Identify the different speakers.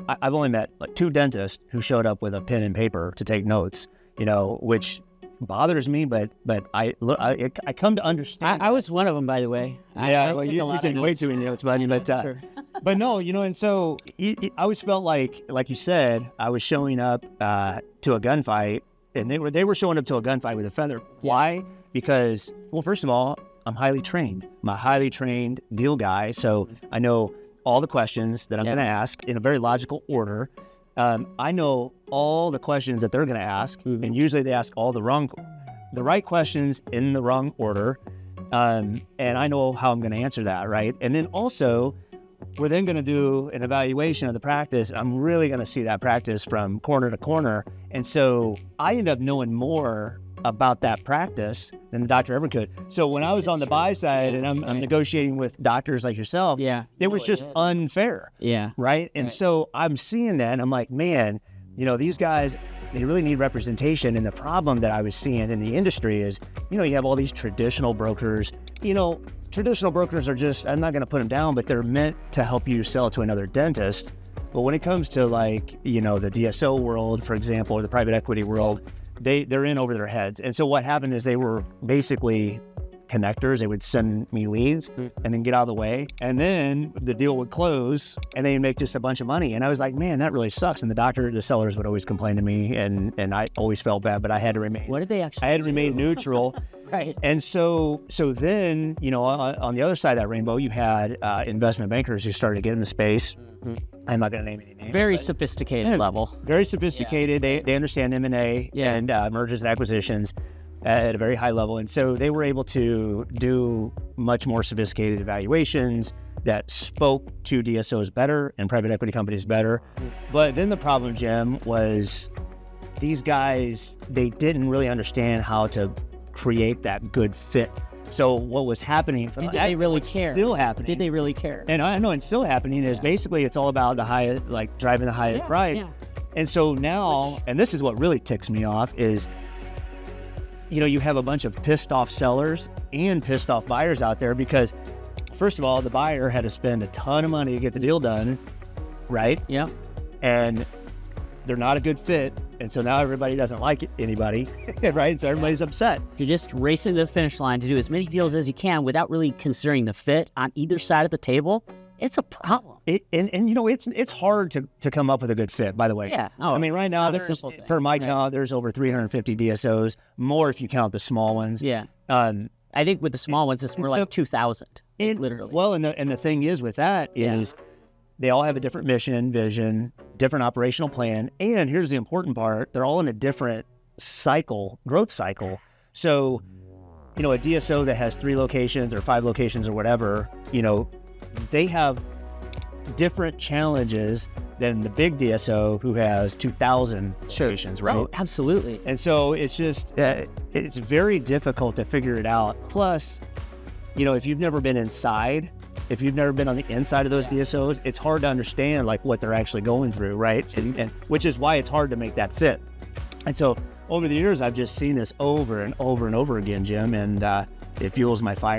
Speaker 1: I've only met like 2 dentists who showed up with a pen and paper to take notes, which bothers me, but I come to understand.
Speaker 2: I was one of them, by the way.
Speaker 1: You take way too many notes, buddy. But no, and so I always felt like you said, I was showing up to a gunfight, and they were showing up to a gunfight with a feather. Why? Because, well, first of all, I'm highly trained. I'm a highly trained deal guy, so I know all the questions that I'm going to ask in a very logical order. I know all the questions that they're going to ask, and usually they ask all the right questions in the wrong order, and I know how I'm going to answer that, right? And then also, we're then going to do an evaluation of the practice. I'm really going to see that practice from corner to corner, and so I end up knowing more about that practice than the doctor ever could. So when I was on the buy side and I'm negotiating with doctors like yourself, it was just unfair.
Speaker 2: Yeah.
Speaker 1: Right. And so I'm seeing that and I'm like, man, these guys, they really need representation. And the problem that I was seeing in the industry is, you have all these traditional brokers. Traditional brokers are just, I'm not going to put them down, but they're meant to help you sell to another dentist. But when it comes to like, the DSO world, for example, or the private equity world, they're in over their heads. And so what happened is they were basically connectors. They would send me leads and then get out of the way. And then the deal would close and they'd make just a bunch of money. And I was like, man, that really sucks. And the sellers would always complain to me and I always felt bad, but I had to remain.
Speaker 2: What did they actually
Speaker 1: I had to remain neutral.
Speaker 2: Right.
Speaker 1: And so then, on the other side of that rainbow, you had investment bankers who started to get in the space. I'm not going to name any names.
Speaker 2: Very sophisticated level.
Speaker 1: Very sophisticated. Yeah. They understand M&A and mergers and acquisitions at a very high level. And so they were able to do much more sophisticated evaluations that spoke to DSOs better and private equity companies better. But then the problem, Jim, was these guys, they didn't really understand how to create that good fit. So what was happening?
Speaker 2: Did they really care?
Speaker 1: Still happening.
Speaker 2: Did they really care?
Speaker 1: And I know it's still happening. Is basically it's all about the highest, like driving the highest price. Yeah. And so now, and this is what really ticks me off is, you have a bunch of pissed off sellers and pissed off buyers out there because, first of all, the buyer had to spend a ton of money to get the deal done, right?
Speaker 2: Yeah.
Speaker 1: And they're not a good fit. And so now everybody doesn't like anybody, right? So everybody's upset.
Speaker 2: You're just racing to the finish line to do as many deals as you can without really considering the fit on either side of the table. It's a problem.
Speaker 1: It's hard to come up with a good fit, by the way.
Speaker 2: Yeah.
Speaker 1: I mean, right now, per my count, there's over 350 DSOs, more if you count the small ones.
Speaker 2: Yeah. I think with the small ones, it's more like 2,000, literally.
Speaker 1: Well, and the thing is with that is they all have a different mission, vision, different operational plan. And here's the important part. They're all in a different growth cycle. So, a DSO that has 3 locations or 5 locations or whatever, they have different challenges than the big DSO who has 2,000 locations, right?
Speaker 2: Oh, absolutely.
Speaker 1: And so it's just, it's very difficult to figure it out. Plus, if you've never been inside, if you've never been on the inside of those DSOs, it's hard to understand like what they're actually going through, right? And which is why it's hard to make that fit. And so over the years, I've just seen this over and over and over again, Jim, and it fuels my fire.